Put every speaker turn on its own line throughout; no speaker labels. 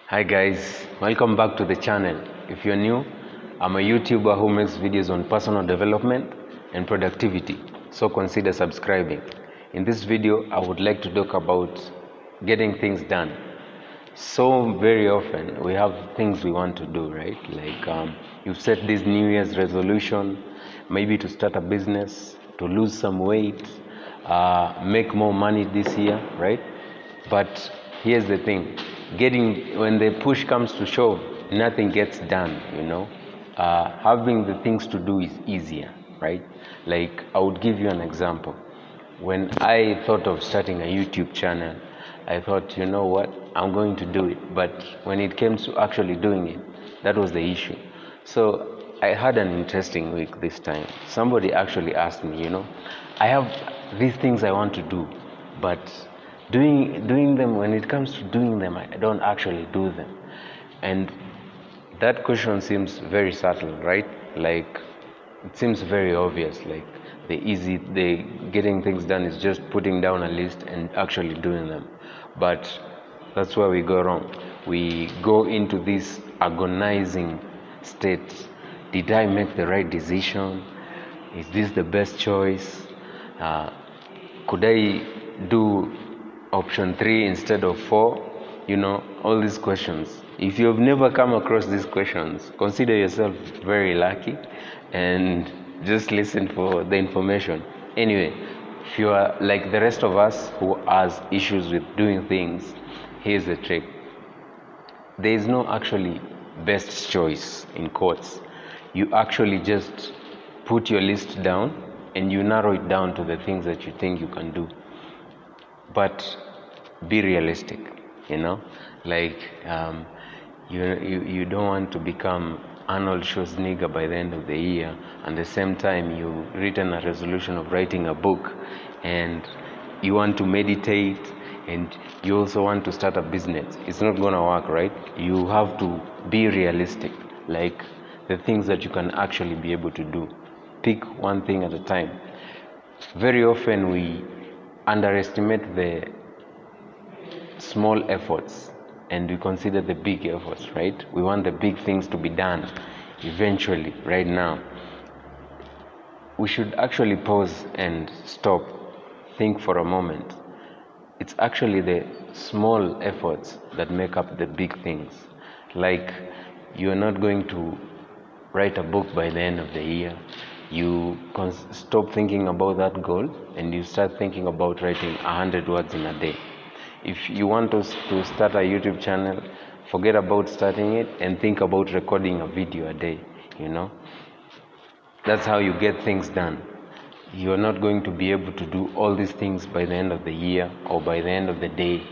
Hi guys, welcome back to the channel. If you're new, I'm a YouTuber who makes videos on personal development and productivity, so consider subscribing. In this video, I would like to talk about getting things done. So very often we have things we want to do, right? Like you've set this New Year's resolution, maybe to start a business, to lose some weight, make more money this year, right? But here's the thing, when the push comes to shove, nothing gets done, having the things to do is easier, right? Like, I would give you an example. When I thought of starting a YouTube channel, I thought, you know what, I'm going to do it. But when it came to actually doing it, that was the issue. So I had an interesting week this time. Somebody actually asked me, I have these things I want to do, but doing them, when it comes to doing them, I don't actually do them. And that question seems very subtle, right? Like, it seems very obvious. Like, the getting things done is just putting down a list and actually doing them. But that's where we go wrong. We go into this agonizing state. Did I make the right decision? Is this the best choice? Could I do option 3 instead of 4? All these questions. If you have never come across these questions, consider yourself very lucky and just listen for the information. Anyway, if you are like the rest of us who has issues with doing things, here's the trick. There is no actually best choice in quotes. You actually just put your list down and you narrow it down to the things that you think you can do. But be realistic, like you don't want to become Arnold Schwarzenegger by the end of the year, and at the same time you've written a resolution of writing a book, and you want to meditate, and you also want to start a business. It's not gonna work, right? You have to be realistic, like the things that you can actually be able to do. Pick one thing at a time. Very often we underestimate the small efforts and we consider the big efforts, right? We want the big things to be done eventually, right now. We should actually pause and stop, think for a moment. It's actually the small efforts that make up the big things. Like, you're not going to write a book by the end of the year. You stop thinking about that goal and you start thinking about writing 100 words in a day. If you want to start a YouTube channel, forget about starting it and think about recording a video a day. That's how you get things done. You're not going to be able to do all these things by the end of the year or by the end of the day.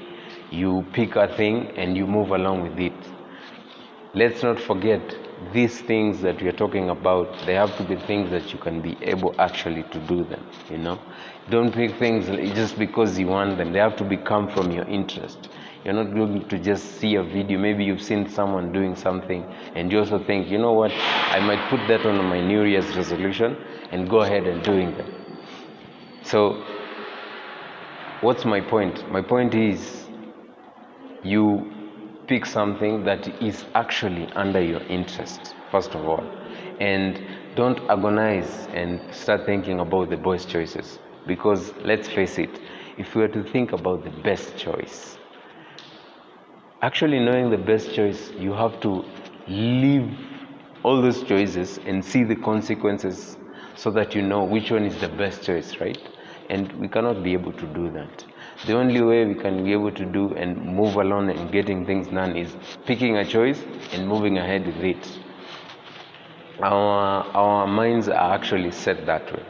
You pick a thing and you move along with it. Let's not forget, these things that we are talking about, they have to be things that you can be able actually to do them. Don't pick things just because you want them. They have to come from your interest. You're not going to just see a video. Maybe you've seen someone doing something and you also think, you know what, I might put that on my New Year's resolution and go ahead and doing them. So what's my point? My point is, you pick something that is actually under your interest, first of all, and don't agonize and start thinking about the best choices, because let's face it, if we were to think about the best choice, actually knowing the best choice, you have to leave all those choices and see the consequences so that you know which one is the best choice, right? And we cannot be able to do that. The only way we can be able to do and move along and getting things done is picking a choice and moving ahead with it. Our minds are actually set that way.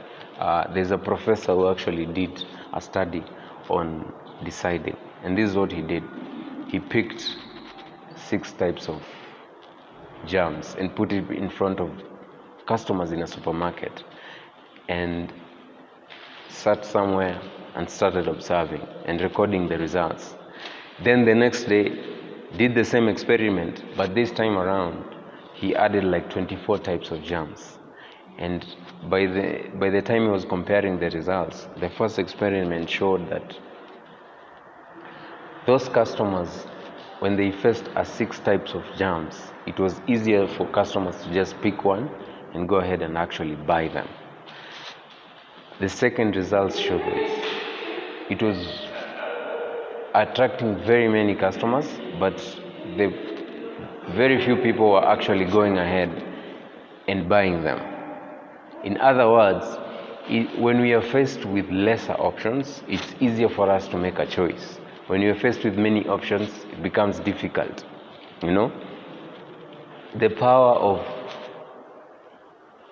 There's a professor who actually did a study on deciding, and this is what he did. He picked 6 types of jams and put it in front of customers in a supermarket and sat somewhere and started observing and recording the results. Then the next day did the same experiment, but this time around he added like 24 types of jams. And by the time he was comparing the results, the first experiment showed that those customers, when they faced 6 types of jams, it was easier for customers to just pick one and go ahead and actually buy them. The second results showed this. It was attracting very many customers, but the very few people were actually going ahead and buying them. In other words, when we are faced with lesser options, it's easier for us to make a choice. When you are faced with many options, it becomes difficult. The power of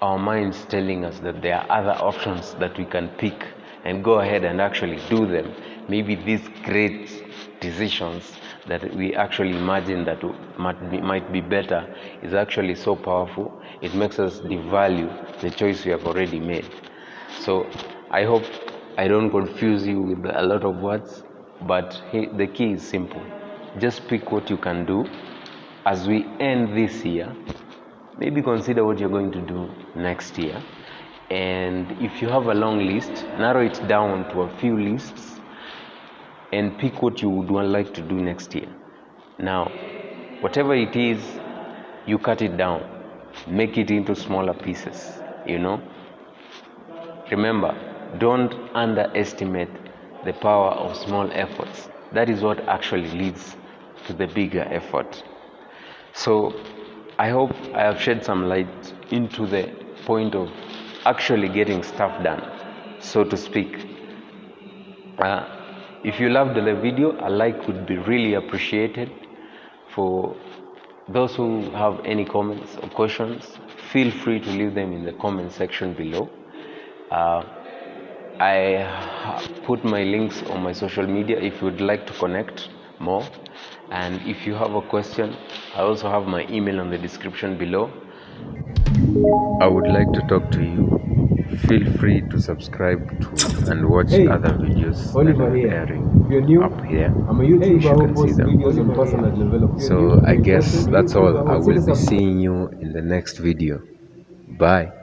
our minds telling us that there are other options that we can pick and go ahead and actually do them. Maybe these great decisions that we actually imagine that might be better is actually so powerful. It makes us devalue the choice we have already made. So I hope I don't confuse you with a lot of words, but the key is simple. Just pick what you can do. As we end this year, maybe consider what you're going to do next year. And if you have a long list, narrow it down to a few lists and pick what you would like to do next year. Now, whatever it is, you cut it down, make it into smaller pieces. Remember, don't underestimate the power of small efforts. That is what actually leads to the bigger effort. So I hope I have shed some light into the point of actually getting stuff done, so to speak. If you loved the video, a like would be really appreciated. For those who have any comments or questions, feel free to leave them in the comment section below. I put my links on my social media if you would like to connect more. And if you have a question, I also have my email on the description below. I would like to talk to you. Feel free to subscribe to and watch other videos that are airing up here.
I'm a YouTuber
You can see them.
videos on personal development.
So I guess that's all. I will be seeing you in the next video. Bye.